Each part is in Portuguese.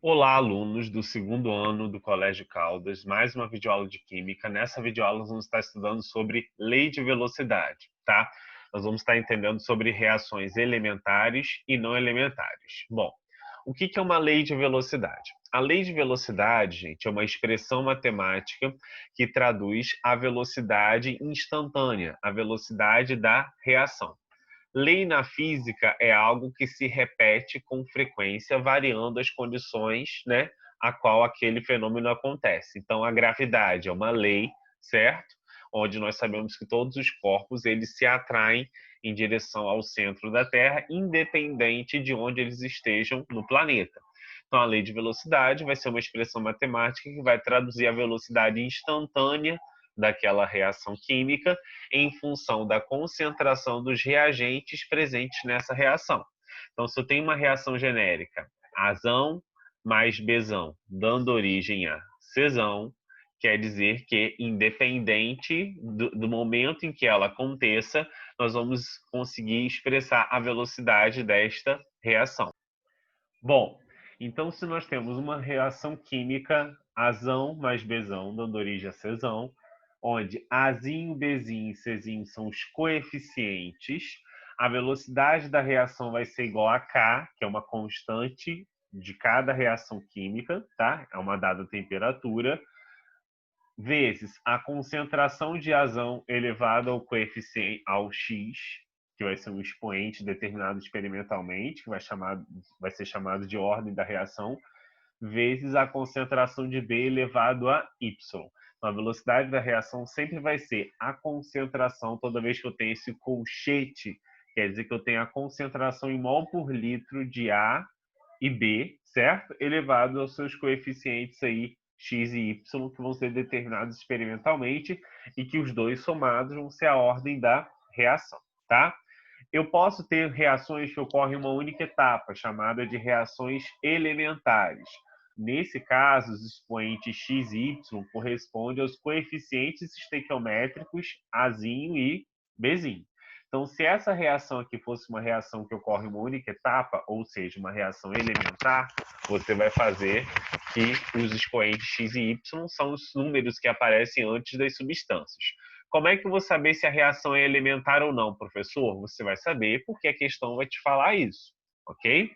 Olá, alunos do segundo ano do Colégio Caldas, mais uma videoaula de Química. Nessa videoaula nós vamos estar estudando sobre lei de velocidade, tá? Nós vamos estar entendendo sobre reações elementares e não elementares. Bom, o que é uma lei de velocidade? A lei de velocidade, gente, é uma expressão matemática que traduz a velocidade instantânea, a velocidade da reação. Lei na física é algo que se repete com frequência, variando as condições, né, a qual aquele fenômeno acontece. Então, a gravidade é uma lei, certo? Onde nós sabemos que todos os corpos eles se atraem em direção ao centro da Terra, independente de onde eles estejam no planeta. Então, a lei de velocidade vai ser uma expressão matemática que vai traduzir a velocidade instantânea daquela reação química em função da concentração dos reagentes presentes nessa reação. Então, se eu tenho uma reação genérica, Azão mais Bzão, dando origem a Czão, quer dizer que, independente do momento em que ela aconteça, nós vamos conseguir expressar a velocidade desta reação. Bom, então se nós temos uma reação química, Azão mais Bzão, dando origem a Czão, onde Azinho, Bzinho e Czinho são os coeficientes, a velocidade da reação vai ser igual a K, que é uma constante de cada reação química, tá? É uma dada temperatura, vezes a concentração de Azão elevado ao coeficiente ao X, que vai ser um expoente determinado experimentalmente, que vai ser chamado de ordem da reação, vezes a concentração de B elevado a Y. Então, a velocidade da reação sempre vai ser a concentração, toda vez que eu tenho esse colchete, quer dizer que eu tenho a concentração em mol por litro de A e B, certo? Elevado aos seus coeficientes aí, X e Y, que vão ser determinados experimentalmente e que os dois somados vão ser a ordem da reação, tá? Eu posso ter reações que ocorrem em uma única etapa, chamada de reações elementares. Nesse caso, os expoentes x e y correspondem aos coeficientes estequiométricos Azinho e Bzinho. Então, se essa reação aqui fosse uma reação que ocorre em uma única etapa, ou seja, uma reação elementar, você vai fazer que os expoentes x e y são os números que aparecem antes das substâncias. Como é que eu vou saber se a reação é elementar ou não, professor? Você vai saber porque a questão vai te falar isso, ok?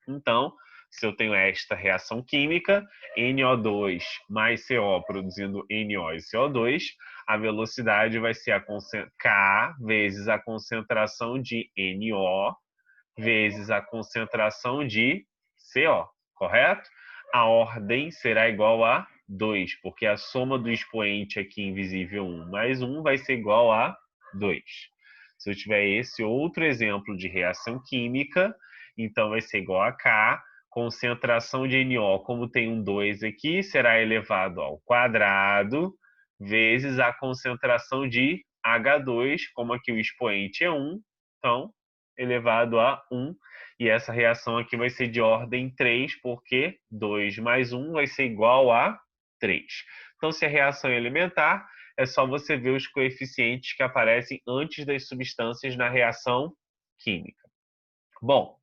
Então, se eu tenho esta reação química, NO2 mais CO produzindo NO e CO2, a velocidade vai ser a K vezes a concentração de NO vezes a concentração de CO, correto? A ordem será igual a 2, porque a soma do expoente aqui invisível 1 mais 1 vai ser igual a 2. Se eu tiver esse outro exemplo de reação química, então vai ser igual a K, concentração de NO, como tem um 2 aqui, será elevado ao quadrado, vezes a concentração de H2, como aqui o expoente é 1, então elevado a 1. E essa reação aqui vai ser de ordem 3, porque 2 mais 1 vai ser igual a 3. Então, se a reação é elementar, é só você ver os coeficientes que aparecem antes das substâncias na reação química. Bom,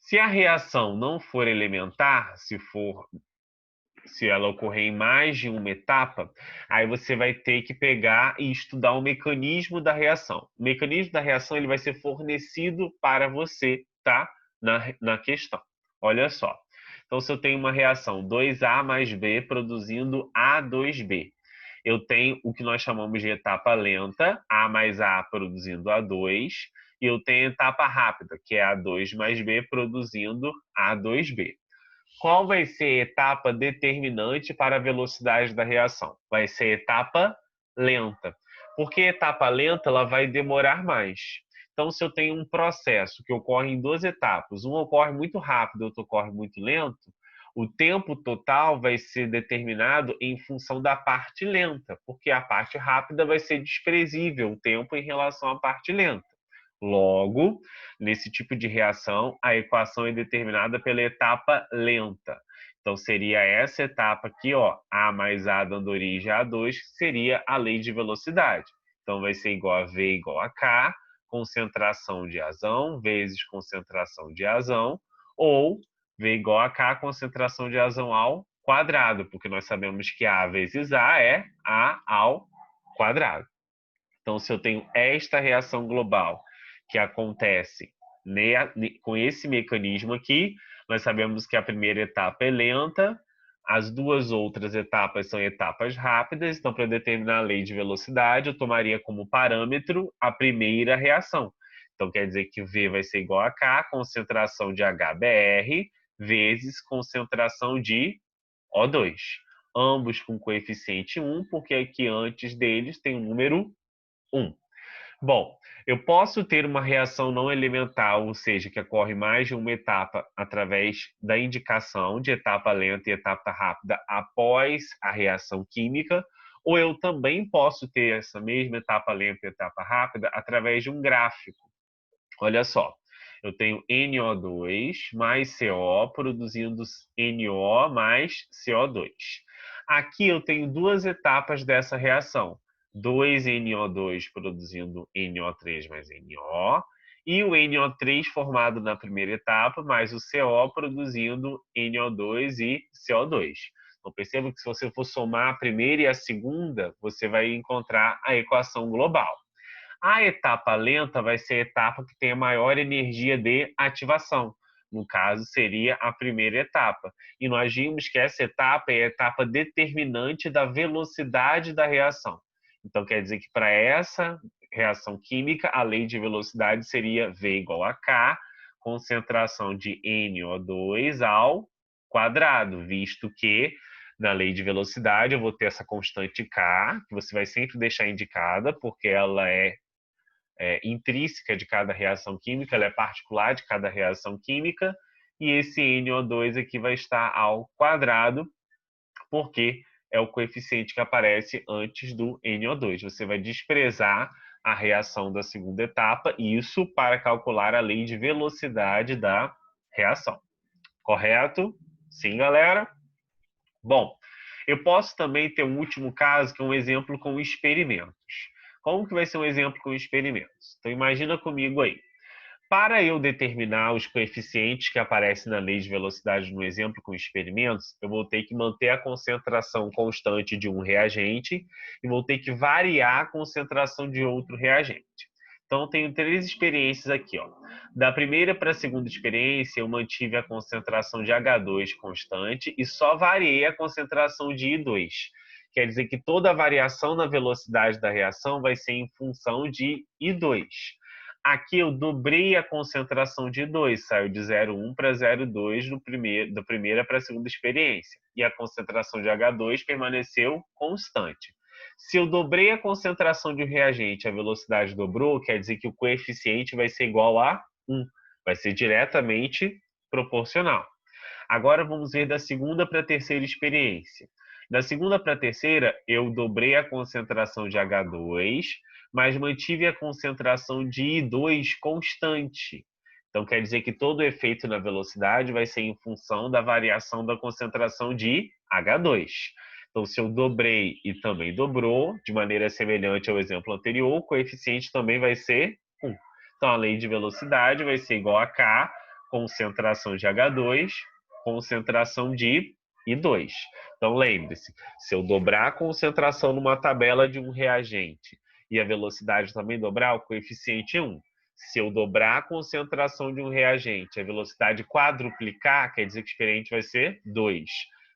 se a reação não for elementar, se ela ocorrer em mais de uma etapa, aí você vai ter que pegar e estudar o mecanismo da reação. O mecanismo da reação ele vai ser fornecido para você, tá? Na questão. Olha só. Então, se eu tenho uma reação 2A mais B produzindo A2B, eu tenho o que nós chamamos de etapa lenta, A mais A produzindo A2, e eu tenho etapa rápida, que é A2 mais B produzindo A2B. Qual vai ser a etapa determinante para a velocidade da reação? Vai ser a etapa lenta. Porque a etapa lenta ela vai demorar mais. Então, se eu tenho um processo que ocorre em duas etapas, um ocorre muito rápido, outro ocorre muito lento, o tempo total vai ser determinado em função da parte lenta, porque a parte rápida vai ser desprezível o tempo em relação à parte lenta. Logo, nesse tipo de reação, a equação é determinada pela etapa lenta. Então, seria essa etapa aqui, ó, A mais A dando origem a A2, que seria a lei de velocidade. Então, vai ser igual a V igual a K, concentração de Azão vezes concentração de Azão, ou V igual a K, concentração de azão ao quadrado, porque nós sabemos que A vezes A é A ao quadrado. Então, se eu tenho esta reação global que acontece com esse mecanismo aqui, nós sabemos que a primeira etapa é lenta, as duas outras etapas são etapas rápidas, então, para determinar a lei de velocidade, eu tomaria como parâmetro a primeira reação. Então, quer dizer que V vai ser igual a K, concentração de HBr, vezes concentração de O2. Ambos com coeficiente 1, porque aqui antes deles tem o número 1. Bom, eu posso ter uma reação não elementar, ou seja, que ocorre mais de uma etapa através da indicação de etapa lenta e etapa rápida após a reação química, ou eu também posso ter essa mesma etapa lenta e etapa rápida através de um gráfico. Olha só, eu tenho NO2 mais CO produzindo NO mais CO2. Aqui eu tenho duas etapas dessa reação. 2NO2 produzindo NO3 mais NO, e o NO3 formado na primeira etapa, mais o CO produzindo NO2 e CO2. Então, perceba que se você for somar a primeira e a segunda, você vai encontrar a equação global. A etapa lenta vai ser a etapa que tem a maior energia de ativação. No caso, seria a primeira etapa. E nós vimos que essa etapa é a etapa determinante da velocidade da reação. Então, quer dizer que para essa reação química, a lei de velocidade seria V igual a K, concentração de NO2 ao quadrado, visto que na lei de velocidade eu vou ter essa constante K, que você vai sempre deixar indicada, porque ela é intrínseca de cada reação química, ela é particular de cada reação química, e esse NO2 aqui vai estar ao quadrado, porque é o coeficiente que aparece antes do NO2. Você vai desprezar a reação da segunda etapa, isso para calcular a lei de velocidade da reação. Correto? Sim, galera? Bom, eu posso também ter um último caso, que é um exemplo com experimentos. Como que vai ser um exemplo com experimentos? Então, imagina comigo aí. Para eu determinar os coeficientes que aparecem na lei de velocidade no exemplo com experimentos, eu vou ter que manter a concentração constante de um reagente e vou ter que variar a concentração de outro reagente. Então, eu tenho 3 experiências aqui. Ó. Da primeira para a segunda experiência, eu mantive a concentração de H2 constante e só variei a concentração de I2. Quer dizer que toda a variação na velocidade da reação vai ser em função de I2. Aqui eu dobrei a concentração de I2, saiu de 0,1 para 0,2 da primeira para a segunda experiência. E a concentração de H2 permaneceu constante. Se eu dobrei a concentração de um reagente, a velocidade dobrou, quer dizer que o coeficiente vai ser igual a 1. Vai ser diretamente proporcional. Agora vamos ver da segunda para a terceira experiência. Da segunda para a terceira, eu dobrei a concentração de H2, mas mantive a concentração de I2 constante. Então, quer dizer que todo o efeito na velocidade vai ser em função da variação da concentração de H2. Então, se eu dobrei e também dobrou, de maneira semelhante ao exemplo anterior, o coeficiente também vai ser 1. Então, a lei de velocidade vai ser igual a K, concentração de H2, concentração de I2. Então, lembre-se, se eu dobrar a concentração numa tabela de um reagente e a velocidade também dobrar, o coeficiente é 1. Se eu dobrar a concentração de um reagente e a velocidade quadruplicar, quer dizer que o experiente vai ser 2.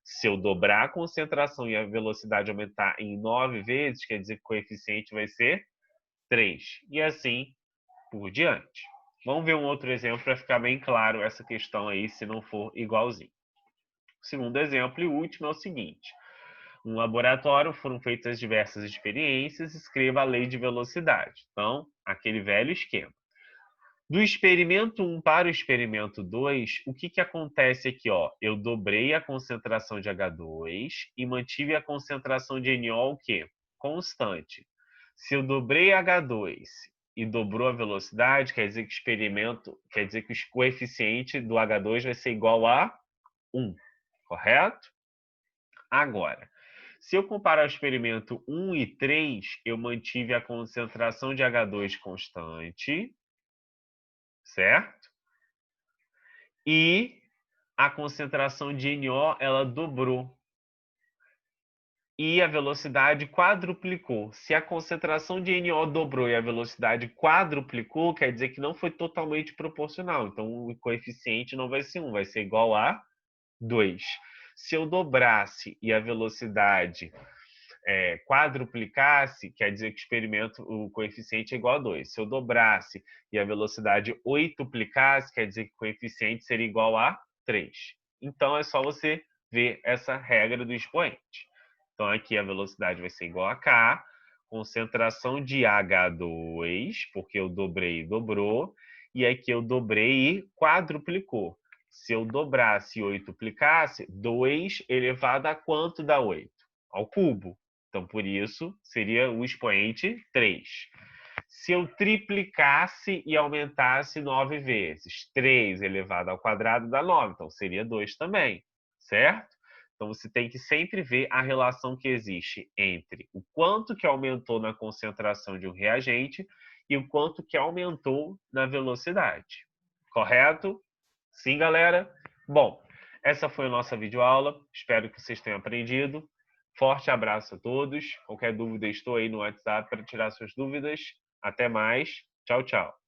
Se eu dobrar a concentração e a velocidade aumentar em 9 vezes, quer dizer que o coeficiente vai ser 3. E assim por diante. Vamos ver um outro exemplo para ficar bem claro essa questão aí, se não for igualzinho. O segundo exemplo e último é o seguinte. No laboratório foram feitas diversas experiências, escreva a lei de velocidade. Então, aquele velho esquema. Do experimento 1 para o experimento 2, o que acontece aqui? Ó? Eu dobrei a concentração de H2 e mantive a concentração de NO o quê? Constante. Se eu dobrei H2 e dobrou a velocidade, quer dizer que o coeficiente do H2 vai ser igual a 1, correto? Agora, se eu comparar o experimento 1 e 3, eu mantive a concentração de H2 constante, certo? E a concentração de NO ela dobrou e a velocidade quadruplicou. Se a concentração de NO dobrou e a velocidade quadruplicou, quer dizer que não foi totalmente proporcional. Então, o coeficiente não vai ser 1, vai ser igual a 2. Se eu dobrasse e a velocidade quadruplicasse, quer dizer que o experimento, o coeficiente é igual a 2. Se eu dobrasse e a velocidade oituplicasse, quer dizer que o coeficiente seria igual a 3. Então, é só você ver essa regra do expoente. Então, aqui a velocidade vai ser igual a K, concentração de H2, porque eu dobrei e dobrou, e aqui eu dobrei e quadruplicou. Se eu dobrasse e oituplicasse, 2 elevado a quanto dá 8? Ao cubo. Então, por isso, seria o expoente 3. Se eu triplicasse e aumentasse 9 vezes, 3 elevado ao quadrado dá 9, então seria 2 também, certo? Então, você tem que sempre ver a relação que existe entre o quanto que aumentou na concentração de um reagente e o quanto que aumentou na velocidade. Correto? Sim, galera? Bom, essa foi a nossa videoaula. Espero que vocês tenham aprendido. Forte abraço a todos. Qualquer dúvida, estou aí no WhatsApp para tirar suas dúvidas. Até mais. Tchau, tchau.